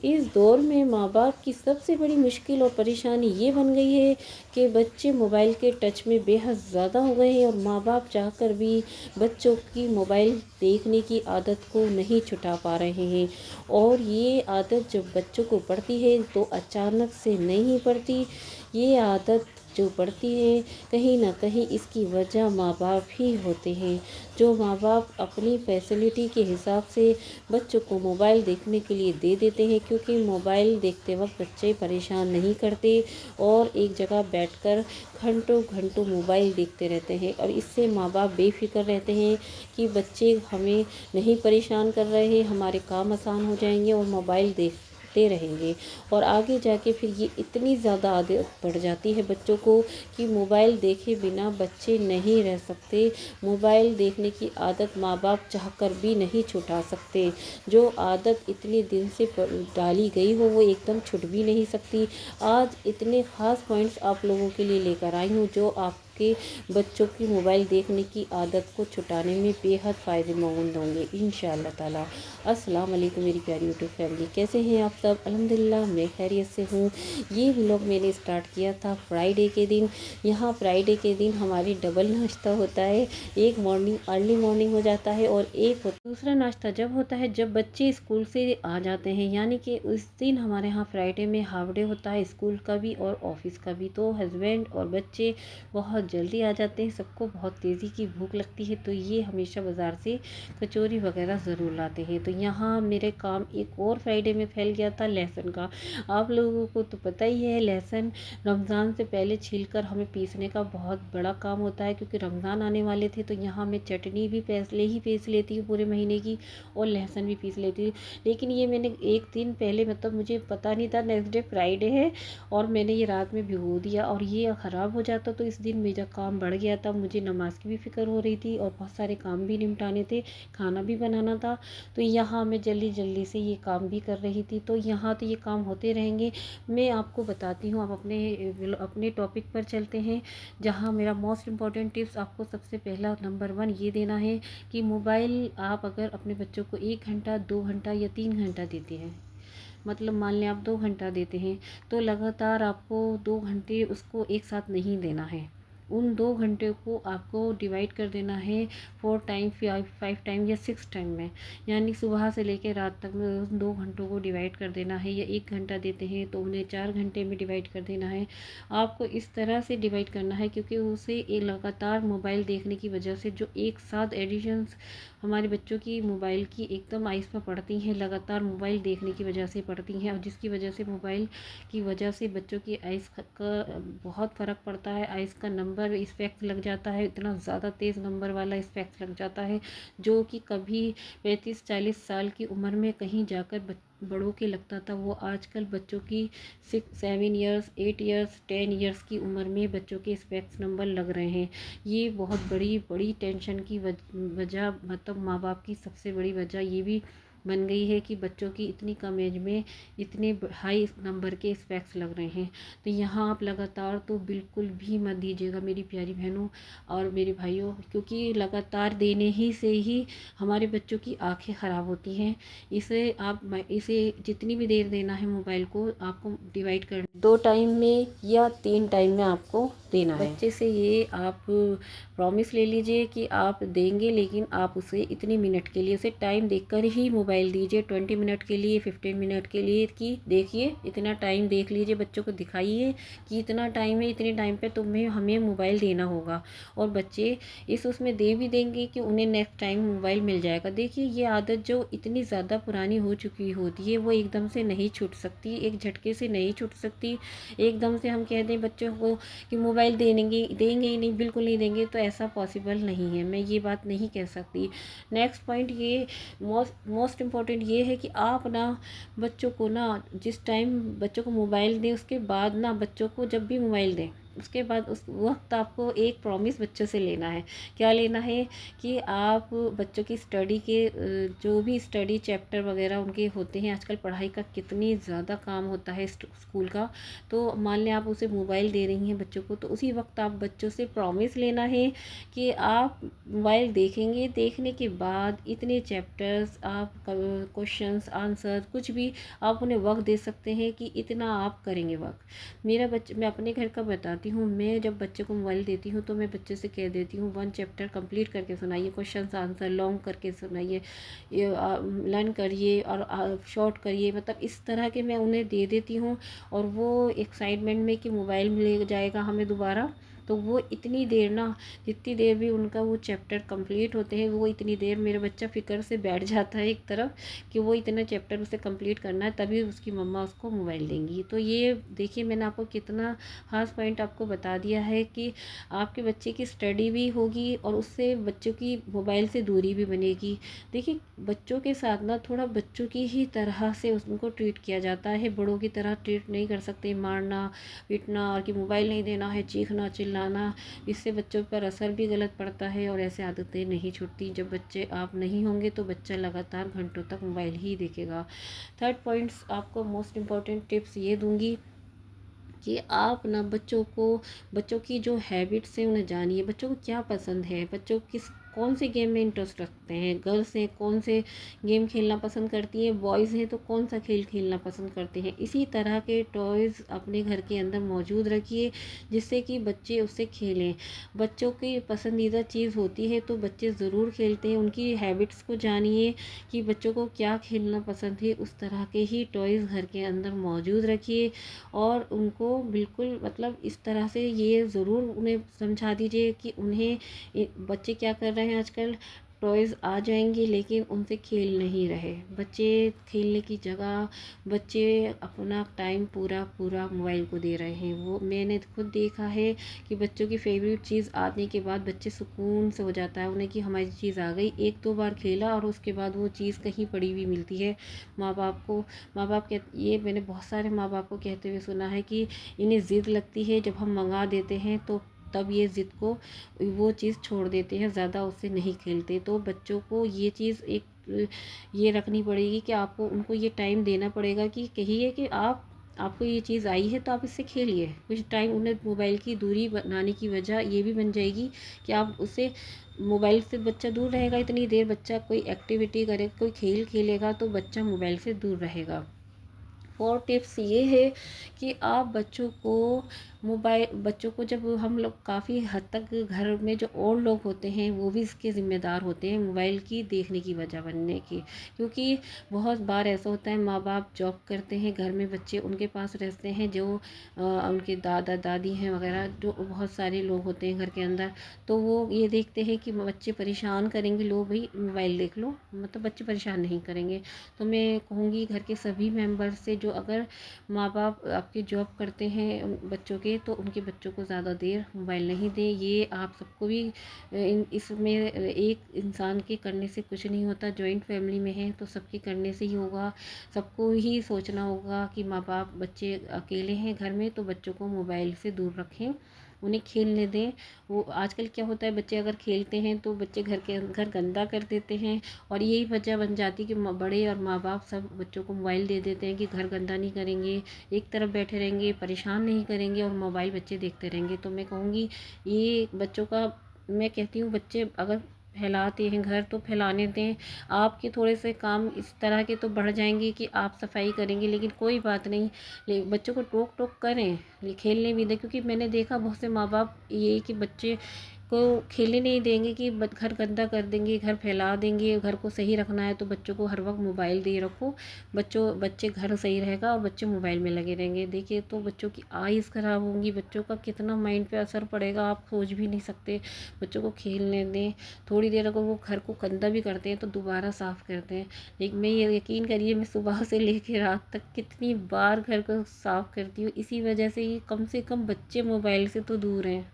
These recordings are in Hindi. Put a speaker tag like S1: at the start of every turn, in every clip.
S1: इस दौर में माँ बाप की सबसे बड़ी मुश्किल और परेशानी ये बन गई है कि बच्चे मोबाइल के टच में बेहद ज़्यादा हो गए हैं और माँ बाप चाहकर भी बच्चों की मोबाइल देखने की आदत को नहीं छुटा पा रहे हैं। और ये आदत जब बच्चों को पड़ती है तो अचानक से नहीं पड़ती। ये आदत जो पड़ती है कहीं ना कहीं इसकी वजह माँ बाप ही होते हैं, जो माँ बाप अपनी फैसिलिटी के हिसाब से बच्चों को मोबाइल देखने के लिए दे देते हैं, क्योंकि मोबाइल देखते वक्त बच्चे परेशान नहीं करते और एक जगह बैठकर घंटों घंटों मोबाइल देखते रहते हैं। और इससे माँ बाप बेफिक्र रहते हैं कि बच्चे हमें नहीं परेशान कर रहे हैं, हमारे काम आसान हो जाएंगे और मोबाइल देखते रहेंगे। और आगे जाके फिर ये इतनी ज़्यादा आदत पड़ जाती है बच्चों को कि मोबाइल देखे बिना बच्चे नहीं रह सकते। मोबाइल देखने की आदत माँ बाप चाहकर भी नहीं छुटा सकते। जो आदत इतने दिन से डाली गई हो वो एकदम छूट भी नहीं सकती। आज इतने ख़ास पॉइंट्स आप लोगों के लिए लेकर आई हूँ जो आपके बच्चों की मोबाइल देखने की आदत को छुटाने में बेहद फ़ायदेमंद होंगे इंशाअल्लाह ताला। अस्सलाम वालेकुम मेरी प्यारी यूट्यूब फैमिली, कैसे हैं आप सब? अल्हम्दुलिल्लाह मैं खैरियत से हूँ। ये व्लॉग मैंने स्टार्ट किया था फ्राइडे के दिन। यहाँ फ्राइडे के दिन हमारी डबल नाश्ता होता है। एक मॉर्निंग अर्ली मॉर्निंग हो जाता है और एक दूसरा नाश्ता जब होता है जब बच्चे स्कूल से आ जाते हैं, यानी कि उस दिन हमारे यहाँ फ्राइडे में हाफ डे होता है, स्कूल का भी और ऑफिस का भी। तो हस्बैंड और बच्चे बहुत जल्दी आ जाते हैं, सबको बहुत तेज़ी की भूख लगती है तो ये हमेशा बाज़ार से कचौरी वगैरह ज़रूर लाते हैं। तो यहाँ मेरे काम एक और फ्राइडे में फैल गया था लहसुन का। आप लोगों को तो पता ही है लहसुन रमज़ान से पहले छीलकर हमें पीसने का बहुत बड़ा काम होता है, क्योंकि रमज़ान आने वाले थे। तो यहाँ मैं चटनी भी पहले ही पीस लेती हूँ पूरे महीने की और लहसुन भी पीस लेती हूँ। लेकिन ये मैंने एक दिन पहले, मतलब मुझे पता नहीं था नेक्स्ट डे फ्राइडे है, और मैंने ये रात में भिगो दिया और ये ख़राब हो जाता तो इस दिन मेरा काम बढ़ गया था। मुझे नमाज की भी फ़िक्र हो रही थी और बहुत सारे काम भी निपटाने थे, खाना भी बनाना था। तो यहाँ मैं जल्दी जल्दी से ये काम भी कर रही थी। तो यहाँ तो ये काम होते रहेंगे। मैं आपको बताती हूँ, आप अपने टॉपिक पर चलते हैं, जहाँ मेरा मोस्ट इम्पॉर्टेंट टिप्स आपको सबसे पहला नंबर 1 ये देना है कि मोबाइल आप अगर अपने बच्चों को 1 घंटा 2 घंटा या 3 घंटा देते हैं, मतलब मान लें आप 2 घंटा देते हैं, तो लगातार आपको 2 घंटे उसको एक साथ नहीं देना है। उन 2 घंटे को आपको डिवाइड कर देना है 4 टाइम 5 टाइम या 6 टाइम में, यानी सुबह से लेकर रात तक में उन 2 घंटों को डिवाइड कर देना है। या 1 घंटा देते हैं तो उन्हें 4 घंटे में डिवाइड कर देना है। आपको इस तरह से डिवाइड करना है, क्योंकि उसे एक लगातार मोबाइल देखने की वजह से जो एक साथ एडिशंस हमारे बच्चों की मोबाइल की एकदम आइज़ पर पड़ती हैं, लगातार मोबाइल देखने की वजह से पड़ती हैं, और जिसकी वजह से मोबाइल की वजह से बच्चों की आइज़ का बहुत फ़र्क पड़ता है। आइज़ का नंबर इस्पेक्ट लग जाता है, इतना ज़्यादा तेज़ नंबर वाला इस्पेक्ट लग जाता है जो कि कभी 35-40 साल की उम्र में कहीं जाकर बड़ों के लगता था, वो आजकल बच्चों की 6-7 ईयर्स 8 ईयर्स 10 ईयर्स की उम्र में बच्चों के स्पेक्स नंबर लग रहे हैं। ये बहुत बड़ी बड़ी टेंशन की वजह, मतलब माँ बाप की सबसे बड़ी वजह ये भी बन गई है कि बच्चों की इतनी कम एज में इतने हाई नंबर के स्पेक्स लग रहे हैं। तो यहाँ आप लगातार तो बिल्कुल भी मत दीजिएगा मेरी प्यारी बहनों और मेरे भाइयों, क्योंकि लगातार देने ही से ही हमारे बच्चों की आंखें ख़राब होती हैं। इसे जितनी भी देर देना है मोबाइल को आपको डिवाइड कर 2 टाइम में या 3 टाइम में आपको देना है। बच्चे से ये आप प्रॉमिस ले लीजिए कि आप देंगे, लेकिन आप उसे इतने मिनट के लिए, उसे टाइम देखकर ही मोबाइल दीजिए। 20 मिनट के लिए 15 मिनट के लिए कि देखिए इतना टाइम देख लीजिए, बच्चों को दिखाइए कि इतना टाइम है, इतने टाइम पे हमें मोबाइल देना होगा। और बच्चे उसमें दे भी देंगे कि उन्हें नेक्स्ट टाइम मोबाइल मिल जाएगा। देखिए ये आदत जो इतनी ज़्यादा पुरानी हो चुकी होती है वो एकदम से नहीं छूट सकती, एक झटके से नहीं छूट सकती। एकदम से हम कह दें बच्चों को कि मोबाइल देंगे ही नहीं, बिल्कुल नहीं देंगे, तो ऐसा पॉसिबल नहीं है। मैं ये बात नहीं कह सकती। नेक्स्ट पॉइंट ये मोस्ट इम्पॉर्टेंट ये है कि आप ना बच्चों को ना जिस टाइम बच्चों को मोबाइल दें उसके बाद ना बच्चों को जब भी मोबाइल दें उसके बाद उस वक्त आपको एक प्रॉमिस बच्चों से लेना है। क्या लेना है कि आप बच्चों की स्टडी के जो भी स्टडी चैप्टर वगैरह उनके होते हैं, आजकल पढ़ाई का कितनी ज़्यादा काम होता है स्कूल का, तो मान लें आप उसे मोबाइल दे रही हैं बच्चों को, तो उसी वक्त आप बच्चों से प्रॉमिस लेना है कि आप मोबाइल देखेंगे, देखने के बाद इतने चैप्टर्स आप क्वेश्चंस आंसर कुछ भी आप उन्हें वक्त दे सकते हैं कि इतना आप करेंगे वक्त। मैं अपने घर का बताती हूँ, मैं जब बच्चे को मोबाइल देती हूँ तो मैं बच्चे से कह देती हूँ 1 चैप्टर कंप्लीट करके सुनाइए, क्वेश्चंस आंसर लॉन्ग करके सुनाइए, ये लर्न करिए और शॉर्ट करिए, मतलब इस तरह के मैं उन्हें दे देती हूँ। और वो एक्साइटमेंट में कि मोबाइल मिल जाएगा हमें दोबारा, तो वो इतनी देर ना, जितनी देर भी उनका वो चैप्टर कंप्लीट होते हैं, वो इतनी देर मेरा बच्चा फ़िक्र से बैठ जाता है एक तरफ कि वो इतना चैप्टर उसे कंप्लीट करना है, तभी उसकी मम्मा उसको मोबाइल देंगी। तो ये देखिए मैंने आपको कितना खास पॉइंट आपको बता दिया है कि आपके बच्चे की स्टडी भी होगी और उससे बच्चों की मोबाइल से दूरी भी बनेगी। देखिए बच्चों के साथ ना थोड़ा बच्चों की ही तरह से उनको ट्रीट किया जाता है, बड़ों की तरह ट्रीट नहीं कर सकते, मारना पीटना और कि मोबाइल नहीं देना है, चीखना चिल्लाना, इससे बच्चों पर असर भी गलत पड़ता है और ऐसे आदतें नहीं छूटती। जब बच्चे आप नहीं होंगे तो बच्चा लगातार घंटों तक मोबाइल ही देखेगा। थर्ड पॉइंट्स आपको मोस्ट इम्पॉर्टेंट टिप्स ये दूंगी कि आप ना बच्चों की जो हैबिट्स हैं उन्हें जानिए, बच्चों को क्या पसंद है, बच्चों किस कौन से गेम में इंटरेस्ट रखते हैं, गर्ल्स हैं कौन से गेम खेलना पसंद करती हैं, बॉयज़ हैं तो कौन सा खेल खेलना पसंद करते हैं। इसी तरह के टॉयज़ अपने घर के अंदर मौजूद रखिए जिससे कि बच्चे उससे खेलें। बच्चों की पसंदीदा चीज़ होती है तो बच्चे ज़रूर खेलते हैं, उनकी हैबिट्स को जानिए कि बच्चों को क्या खेलना पसंद है, उस तरह के ही टॉयज़ घर के अंदर मौजूद रखिए। और उनको बिल्कुल मतलब इस तरह से ये ज़रूर उन्हें समझा दीजिए कि उन्हें बच्चे क्या कर रहे हैं आजकल, टॉयज़ आ जाएंगे लेकिन उनसे खेल नहीं रहे बच्चे, खेलने की जगह बच्चे अपना टाइम पूरा पूरा मोबाइल को दे रहे हैं। वो मैंने खुद देखा है कि बच्चों की फेवरेट चीज़ आने के बाद बच्चे सुकून से हो जाता है उन्हें कि हमारी चीज़ आ गई, 1-2 बार खेला और उसके बाद वो चीज़ कहीं पड़ी हुई मिलती है माँ बाप को। माँ बाप कह ये मैंने बहुत सारे माँ बाप को कहते हुए सुना है कि इन्हें ज़िद लगती है, जब हम मंगा देते हैं तो तब ये ज़िद को वो चीज़ छोड़ देते हैं, ज़्यादा उससे नहीं खेलते। तो बच्चों को ये चीज़ एक ये रखनी पड़ेगी कि आपको उनको ये टाइम देना पड़ेगा कि कहिए कि आपको ये चीज़ आई है तो आप इससे खेलिए कुछ टाइम। उन्हें मोबाइल की दूरी बनाने की वजह ये भी बन जाएगी कि आप उसे मोबाइल से बच्चा दूर रहेगा, इतनी देर बच्चा कोई एक्टिविटी करे, कोई खेल खेलेगा तो बच्चा मोबाइल से दूर रहेगा। और टिप्स ये है कि आप बच्चों को जब हम लोग काफ़ी हद तक घर में जो और लोग होते हैं वो भी इसके ज़िम्मेदार होते हैं मोबाइल की देखने की वजह बनने की, क्योंकि बहुत बार ऐसा होता है माँ बाप जॉब करते हैं, घर में बच्चे उनके पास रहते हैं जो उनके दादा दादी हैं वगैरह, जो बहुत सारे लोग होते हैं घर के अंदर, तो वो ये देखते हैं कि बच्चे परेशान करेंगे, लो भाई मोबाइल देख लो, मतलब बच्चे परेशान नहीं करेंगे। तो मैं कहूँगी घर के सभी मेंबर से, जो अगर माँ बाप आपके जॉब करते हैं बच्चों के, तो उनके बच्चों को ज़्यादा देर मोबाइल नहीं दें। ये आप सबको भी इसमें एक इंसान के करने से कुछ नहीं होता, जॉइंट फैमिली में है तो सबके करने से ही होगा। सबको ही सोचना होगा कि माँ बाप बच्चे अकेले हैं घर में तो बच्चों को मोबाइल से दूर रखें, उन्हें खेलने दें। वो आजकल क्या होता है बच्चे अगर खेलते हैं तो बच्चे घर गंदा कर देते हैं, और यही वजह बन जाती है कि बड़े और माँ बाप सब बच्चों को मोबाइल दे देते हैं कि घर गंदा नहीं करेंगे, एक तरफ बैठे रहेंगे, परेशान नहीं करेंगे और मोबाइल बच्चे देखते रहेंगे। तो मैं कहूँगी ये बच्चों का, मैं कहती हूँ बच्चे अगर फैलाते हैं घर तो फैलाने दें। आपके थोड़े से काम इस तरह के तो बढ़ जाएंगे कि आप सफाई करेंगे, लेकिन कोई बात नहीं, बच्चों को टोक टोक करें, खेलने भी दें, क्योंकि मैंने देखा बहुत से माँ बाप ये कि बच्चे को खेलने नहीं देंगे कि घर गंदा कर देंगे, घर फैला देंगे, घर को सही रखना है तो बच्चों को हर वक्त मोबाइल दे रखो, बच्चे घर सही रहेगा और बच्चे मोबाइल में लगे रहेंगे। देखिए तो बच्चों की आईज़ ख़राब होंगी, बच्चों का कितना माइंड पे असर पड़ेगा आप सोच भी नहीं सकते। बच्चों को खेलने दें, थोड़ी देर अगर वो घर को गंदा भी करते हैं तो दोबारा साफ़ करते हैं। लेकिन मैं ये यकीन करिए मैं सुबह से लेकर रात तक कितनी बार घर को साफ़ करती हूँ, इसी वजह से ही कम से कम बच्चे मोबाइल से तो दूर हैं,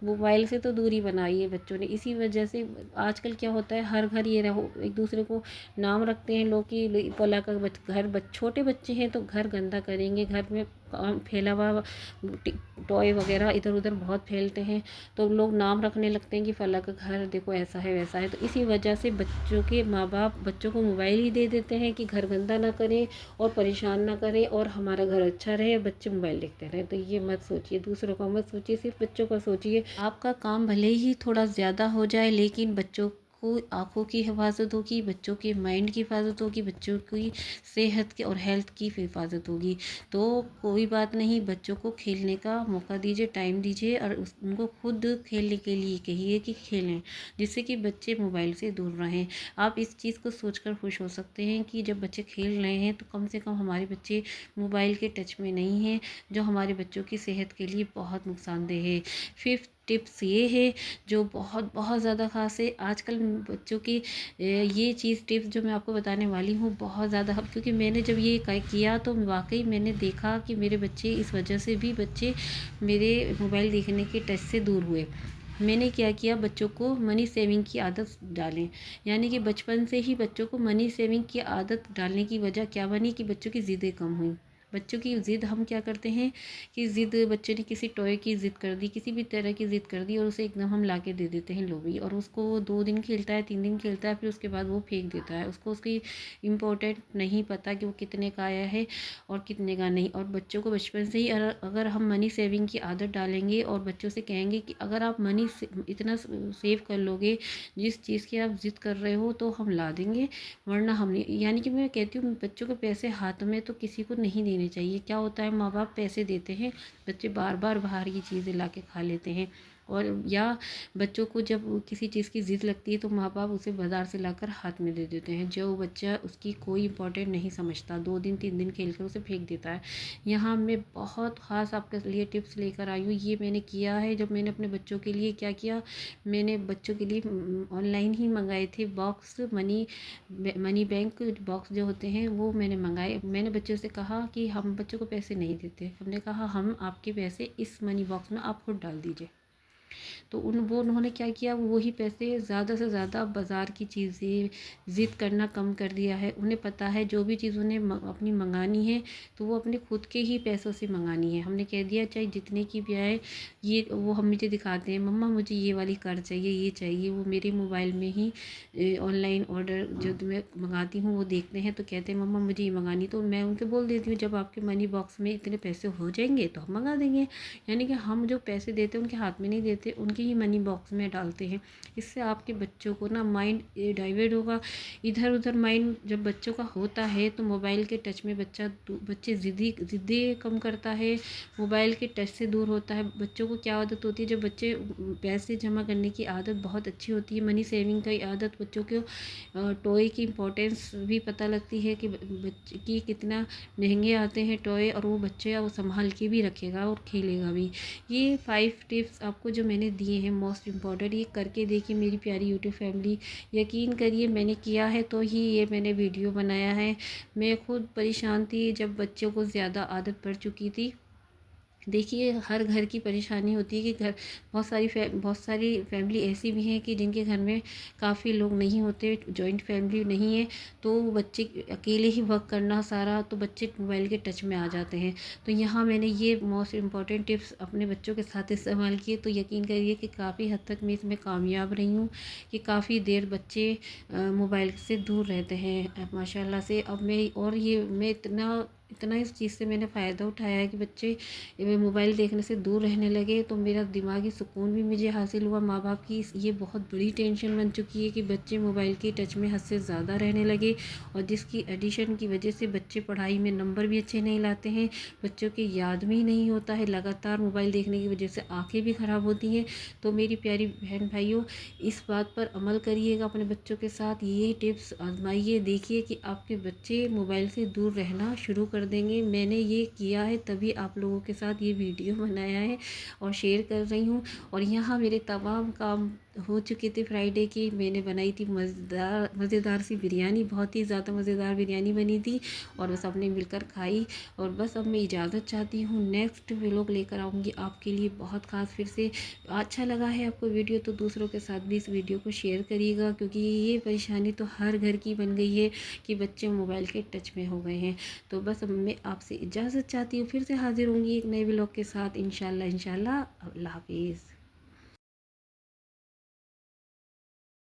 S1: मोबाइल से तो दूरी बनाई है बच्चों ने। इसी वजह से आजकल क्या होता है हर घर ये रहो एक दूसरे को नाम रखते हैं लोग कि छोटे बच्चे हैं तो घर गंदा करेंगे, घर में फैला हुआ टॉय वगैरह इधर उधर बहुत फैलते हैं, तो लोग नाम रखने लगते हैं कि फला का घर देखो ऐसा है वैसा है। तो इसी वजह से बच्चों के माँ बाप बच्चों को मोबाइल ही दे देते हैं कि घर गंदा ना करें और परेशान ना करें और हमारा घर अच्छा रहे, बच्चे मोबाइल देखते रहें। तो ये मत सोचिए, दूसरों का मत सोचिए, सिर्फ बच्चों का सोचिए। आपका काम भले ही थोड़ा ज़्यादा हो जाए, लेकिन बच्चों को आँखों की हिफाजत होगी, बच्चों के माइंड की हिफाजत होगी, बच्चों की सेहत की और हेल्थ की हिफाजत होगी। तो कोई बात नहीं, बच्चों को खेलने का मौका दीजिए, टाइम दीजिए और उनको खुद खेलने के लिए कहिए कि खेलें, जिससे कि बच्चे मोबाइल से दूर रहें। आप इस चीज़ को सोचकर खुश हो सकते हैं कि जब बच्चे खेल रहे हैं तो कम से कम हमारे बच्चे मोबाइल के टच में नहीं हैं, जो हमारे बच्चों की सेहत के लिए बहुत नुकसानदेह है। फिफ्थ टिप्स ये है जो बहुत बहुत ज़्यादा ख़ास है आजकल बच्चों की, ये चीज़ टिप्स जो मैं आपको बताने वाली हूँ बहुत ज़्यादा, क्योंकि मैंने जब ये किया तो वाकई मैंने देखा कि मेरे बच्चे इस वजह से भी बच्चे मेरे मोबाइल देखने के टच से दूर हुए। मैंने क्या किया, बच्चों को मनी सेविंग की आदत डालें, यानी कि बचपन से ही बच्चों को मनी सेविंग की आदत डालने की वजह क्या बनी कि बच्चों की ज़िदें कम हुई। बच्चों की ज़िद हम क्या करते हैं कि ज़िद बच्चे ने किसी टॉय की ज़िद कर दी, किसी भी तरह की ज़िद कर दी और उसे एकदम हम ला के दे देते हैं लो भी, और उसको वो 2 दिन खेलता है, 3 दिन खेलता है, फिर उसके बाद वो फेंक देता है। उसको उसकी इम्पोर्टेंट नहीं पता कि वो कितने का आया है और कितने का नहीं। और बच्चों को बचपन से ही अगर हम मनी सेविंग की आदत डालेंगे और बच्चों से कहेंगे कि अगर आप मनी इतना सेव कर लोगे, जिस चीज़ की आप ज़िद कर रहे हो तो हम ला देंगे, वरना हम नहीं। यानी कि मैं कहती हूँ बच्चों को पैसे हाथ में तो किसी को नहीं देने चाहिए। क्या होता है, माँ बाप पैसे देते हैं, बच्चे बार बार बाहर की चीज़ें ला के खा लेते हैं। और या बच्चों को जब किसी चीज़ की ज़िद लगती है तो माँ बाप उसे बाज़ार से लाकर हाथ में दे देते हैं, जो बच्चा उसकी कोई इंपॉर्टेंट नहीं समझता, 2 दिन 3 दिन खेल कर उसे फेंक देता है। यहाँ मैं बहुत ख़ास आपके लिए टिप्स लेकर आई हूँ। ये मैंने किया है जब मैंने अपने बच्चों के लिए क्या किया, मैंने बच्चों के लिए ऑनलाइन ही मंगाए थे बॉक्स, मनी बैंक बॉक्स जो होते हैं वो मैंने मंगाए। मैंने बच्चों से कहा कि हम बच्चों को पैसे नहीं देते, हमने कहा हम आपके पैसे इस मनी बॉक्स में आप खुद डाल दीजिए। तो उन्होंने क्या किया, वही पैसे ज़्यादा से ज़्यादा बाज़ार की चीज़ें ज़िद करना कम कर दिया है। उन्हें पता है जो भी चीज़ उन्हें अपनी मंगानी है तो वो अपने खुद के ही पैसों से मंगानी है। हमने कह दिया चाहे जितने की भी आए, ये वो हम मुझे दिखाते हैं, मम्मा मुझे ये वाली कार चाहिए, ये चाहिए। वो मेरे मोबाइल में ही ऑनलाइन ऑर्डर जो मैं मंगाती हूँ वो देखते हैं तो कहते हैं मम्मा मुझे ये मंगानी। तो मैं उनको बोल देती हूँ जब आपके मनी बॉक्स में इतने पैसे हो जाएंगे तो हम मंगा देंगे। यानी कि हम जो पैसे देते हैं उनके हाथ में नहीं देते, उनके ही मनी बॉक्स में डालते हैं। इससे आपके बच्चों को ना माइंड डाइवर्ट होगा, इधर उधर माइंड जब बच्चों का होता है तो मोबाइल के टच में बच्चे ज़िद्दी कम करता है, मोबाइल के टच से दूर होता है। बच्चों को क्या आदत होती है, जब बच्चे पैसे जमा करने की आदत बहुत अच्छी होती है, मनी सेविंग की आदत, बच्चों को टॉय की इम्पोर्टेंस भी पता लगती है कि बच्चे की कितना महंगे आते हैं टॉय, और वो बच्चे वो संभाल के भी रखेगा और खेलेगा भी। ये 5 टिप्स आपको जो मैंने दिए हैं मोस्ट इम्पॉर्टेंट, ये करके देखिए मेरी प्यारी यूट्यूब फैमिली। यकीन करिए मैंने किया है तो ही ये मैंने वीडियो बनाया है। मैं खुद परेशान थी जब बच्चों को ज़्यादा आदत पड़ चुकी थी। देखिए हर घर की परेशानी होती है कि घर बहुत सारी फैमिली ऐसी भी हैं कि जिनके घर में काफ़ी लोग नहीं होते, जॉइंट फैमिली नहीं है, तो बच्चे अकेले ही वर्क करना सारा, तो बच्चे मोबाइल के टच में आ जाते हैं। तो यहाँ मैंने ये मोस्ट इम्पॉर्टेंट टिप्स अपने बच्चों के साथ इस्तेमाल किए, तो यकीन करिए कि काफ़ी हद तक मैं इसमें कामयाब रही हूँ कि काफ़ी देर बच्चे मोबाइल से दूर रहते हैं माशाल्लाह से। अब मैं इतना इस चीज़ से मैंने फ़ायदा उठाया है कि बच्चे मोबाइल देखने से दूर रहने लगे, तो मेरा दिमागी सुकून भी मुझे हासिल हुआ। माँ बाप की ये बहुत बड़ी टेंशन बन चुकी है कि बच्चे मोबाइल के टच में हद से ज़्यादा रहने लगे, और जिसकी एडिशन की वजह से बच्चे पढ़ाई में नंबर भी अच्छे नहीं लाते हैं, बच्चों के याद में ही नहीं होता है, लगातार मोबाइल देखने की वजह से आँखें भी ख़राब होती हैं। तो मेरी प्यारी बहन भाइयों, इस बात पर अमल करिएगा अपने बच्चों के साथ, ये टिप्स आजमाइए, देखिए कि आपके बच्चे मोबाइल से दूर रहना शुरू कर देंगे। मैंने ये किया है तभी आप लोगों के साथ ये वीडियो बनाया है और शेयर कर रही हूँ। और यहाँ मेरे तमाम काम हो चुके थे फ्राइडे की। मैंने बनाई थी मज़ेदार सी बिरयानी, बहुत ही ज़्यादा मज़ेदार बिरयानी बनी थी और बस सबने मिलकर खाई। और बस अब मैं इजाज़त चाहती हूँ, नेक्स्ट व्लॉग लेकर आऊँगी आपके लिए बहुत ख़ास। फिर से अच्छा लगा है आपको वीडियो तो दूसरों के साथ भी इस वीडियो को शेयर करिएगा, क्योंकि ये परेशानी तो हर घर की बन गई है कि बच्चे मोबाइल के टच में हो गए हैं। तो बस अब मैं आपसे इजाज़त चाहती हूँ, फिर से हाज़िर होंगी एक नए व्लॉग के साथ इंशाल्लाह। अल्लाह हाफ़िज़।